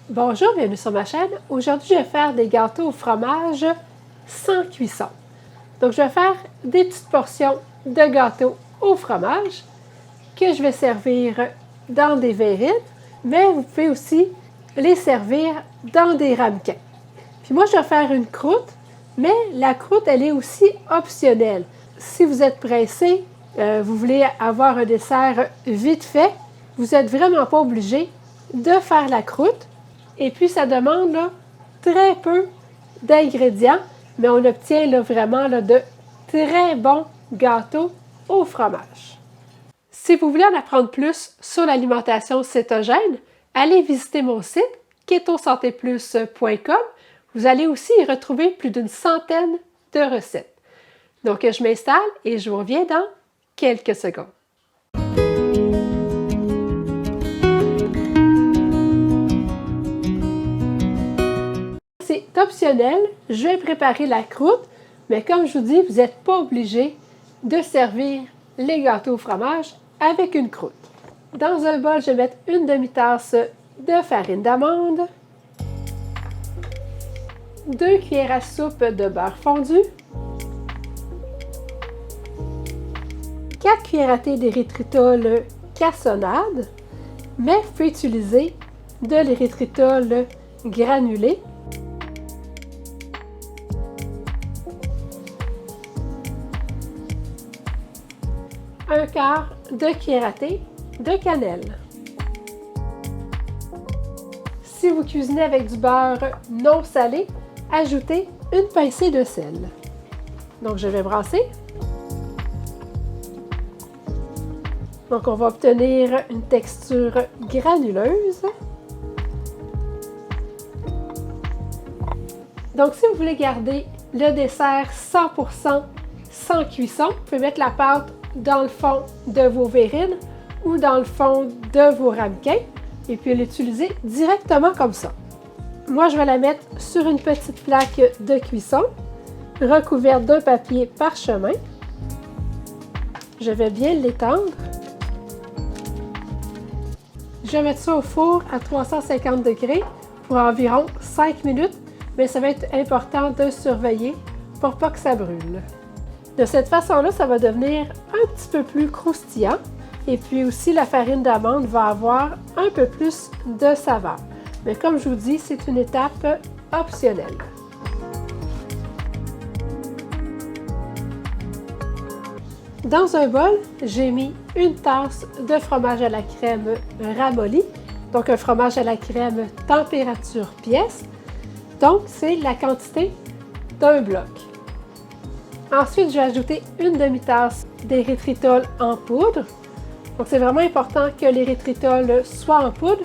Bonjour, bienvenue sur ma chaîne. Aujourd'hui, je vais faire des gâteaux au fromage sans cuisson. Donc, je vais faire des petites portions de gâteaux au fromage que je vais servir dans des verrines, mais vous pouvez aussi les servir dans des ramequins. Puis moi, je vais faire une croûte, mais la croûte, elle est aussi optionnelle. Si vous êtes pressé, vous voulez avoir un dessert vite fait, vous n'êtes vraiment pas obligé de faire la croûte. Et puis, ça demande là, très peu d'ingrédients, mais on obtient là, vraiment là, de très bons gâteaux au fromage. Si vous voulez en apprendre plus sur l'alimentation cétogène, allez visiter mon site ketosantéplus.com. Vous allez aussi y retrouver plus d'une centaine de recettes. Donc, je m'installe et je vous reviens dans quelques secondes. C'est optionnel, je vais préparer la croûte, mais comme je vous dis, vous n'êtes pas obligé de servir les gâteaux au fromage avec une croûte. Dans un bol, je vais mettre une demi-tasse de farine d'amande, 2 cuillères à soupe de beurre fondu, 4 cuillères à thé d'érythritol cassonade, mais vous pouvez utiliser de l'érythritol granulé. Un quart de cuillère à thé de cannelle. Si vous cuisinez avec du beurre non salé, ajoutez une pincée de sel. Donc, je vais brasser. Donc, on va obtenir une texture granuleuse. Donc, si vous voulez garder le dessert 100% sans cuisson, vous pouvez mettre la pâte dans le fond de vos verrines ou dans le fond de vos ramequins et puis l'utiliser directement comme ça. Moi, je vais la mettre sur une petite plaque de cuisson recouverte d'un papier parchemin. Je vais bien l'étendre. Je vais mettre ça au four à 350 degrés pour environ 5 minutes, mais ça va être important de surveiller pour pas que ça brûle. De cette façon-là, ça va devenir un petit peu plus croustillant et puis aussi la farine d'amande va avoir un peu plus de saveur. Mais comme je vous dis, c'est une étape optionnelle. Dans un bol, j'ai mis une tasse de fromage à la crème ramolli, donc un fromage à la crème température pièce. Donc, c'est la quantité d'un bloc. Ensuite, je vais ajouter une demi-tasse d'érythritol en poudre. Donc, c'est vraiment important que l'érythritol soit en poudre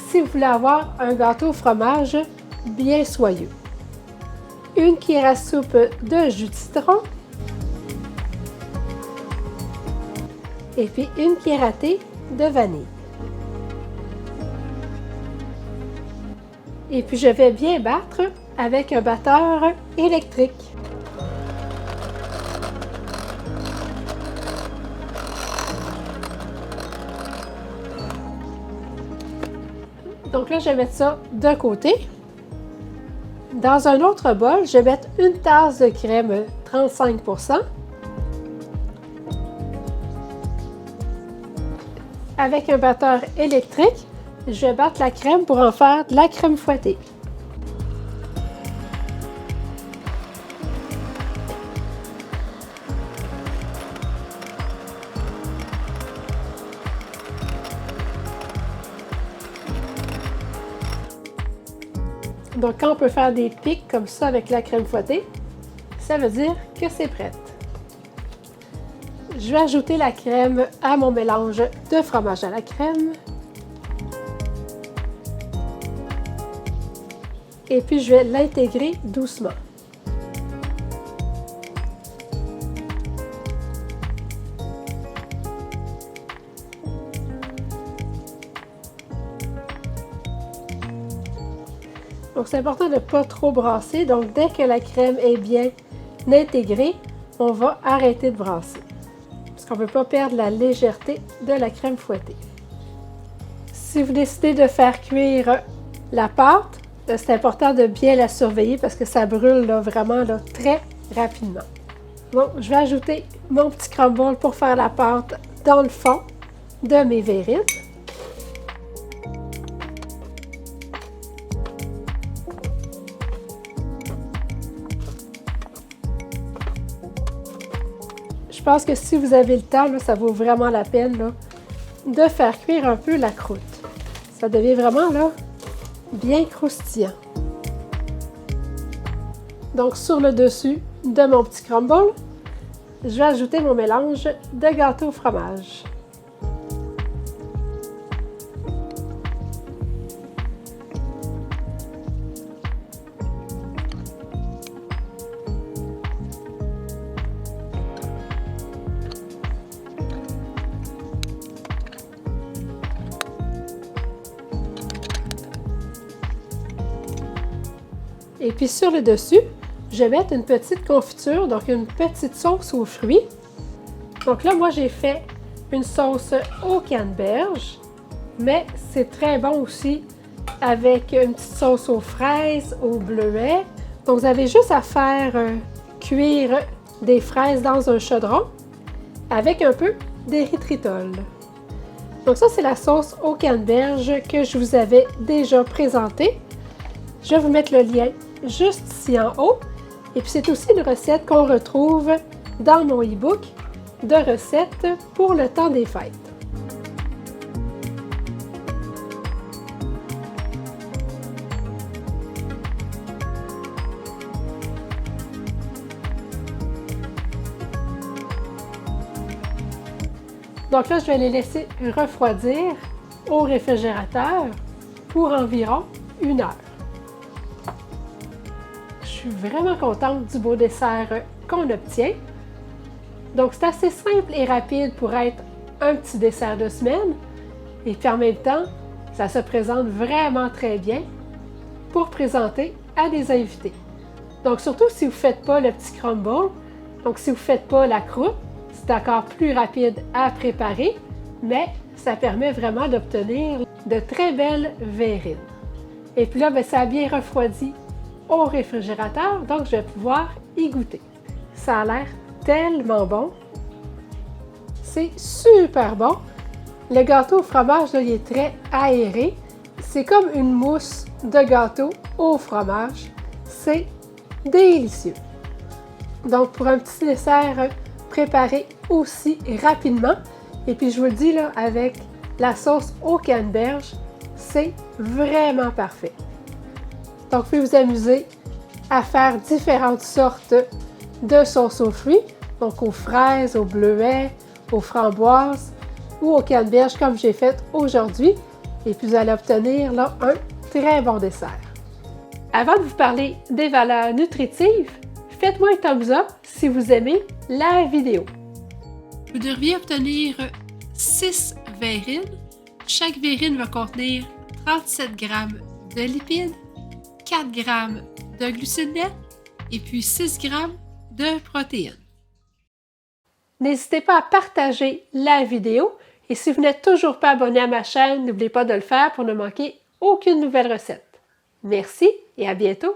si vous voulez avoir un gâteau au fromage bien soyeux. Une cuillère à soupe de jus de citron. Et puis, une cuillère à thé de vanille. Et puis, je vais bien battre avec un batteur électrique. Donc là, je vais mettre ça de côté. Dans un autre bol, je vais mettre une tasse de crème 35%. Avec un batteur électrique, je vais battre la crème pour en faire de la crème fouettée. Donc, quand on peut faire des pics comme ça avec la crème fouettée, ça veut dire que c'est prêt. Je vais ajouter la crème à mon mélange de fromage à la crème. Et puis, je vais l'intégrer doucement. Donc, c'est important de ne pas trop brasser. Donc, dès que la crème est bien intégrée, on va arrêter de brasser. Parce qu'on ne veut pas perdre la légèreté de la crème fouettée. Si vous décidez de faire cuire La pâte, c'est important de bien la surveiller parce que ça brûle là, vraiment là, très rapidement. Bon, je vais ajouter mon petit crumble pour faire la pâte dans le fond de mes verrines. Je pense que si vous avez le temps, là, ça vaut vraiment la peine là, de faire cuire un peu la croûte. Ça devient vraiment là, bien croustillant. Donc, sur le dessus de mon petit crumble, je vais ajouter mon mélange de gâteau au fromage. Et puis sur le dessus, je vais mettre une petite confiture, donc une petite sauce aux fruits. Donc là, moi, j'ai fait une sauce aux canneberges, mais c'est très bon aussi avec une petite sauce aux fraises, aux bleuets. Donc, vous avez juste à faire cuire des fraises dans un chaudron avec un peu d'érythritol. Donc ça, c'est la sauce aux canneberges que je vous avais déjà présentée. Je vais vous mettre le lien juste ici en haut. Et puis, c'est aussi une recette qu'on retrouve dans mon e-book de recettes pour le temps des fêtes. Donc là, je vais les laisser refroidir au réfrigérateur pour environ 1 heure. Je suis vraiment contente du beau dessert qu'on obtient. Donc, c'est assez simple et rapide pour être un petit dessert de semaine. Et puis en même temps, ça se présente vraiment très bien pour présenter à des invités. Donc, surtout si vous ne faites pas le petit crumble, donc si vous ne faites pas la croûte, c'est encore plus rapide à préparer, mais ça permet vraiment d'obtenir de très belles verrines. Et puis là, ça a bien refroidi au réfrigérateur, donc je vais pouvoir y goûter. Ça a l'air tellement bon. C'est super bon. Le gâteau au fromage, là, il est très aéré. C'est comme une mousse de gâteau au fromage. C'est délicieux. Donc, pour un petit dessert préparé aussi rapidement, et puis je vous le dis, là, avec la sauce aux canneberges, c'est vraiment parfait. Donc, vous pouvez vous amuser à faire différentes sortes de sauces aux fruits, donc aux fraises, aux bleuets, aux framboises ou aux canneberges comme j'ai fait aujourd'hui. Et puis, vous allez obtenir là un très bon dessert. Avant de vous parler des valeurs nutritives, faites-moi un thumbs up si vous aimez la vidéo. Vous devriez obtenir 6 verrines. Chaque verrine va contenir 37 g de lipides, 4 g de glucides nets et puis 6 g de protéines. N'hésitez pas à partager la vidéo et si vous n'êtes toujours pas abonné à ma chaîne, n'oubliez pas de le faire pour ne manquer aucune nouvelle recette. Merci et à bientôt!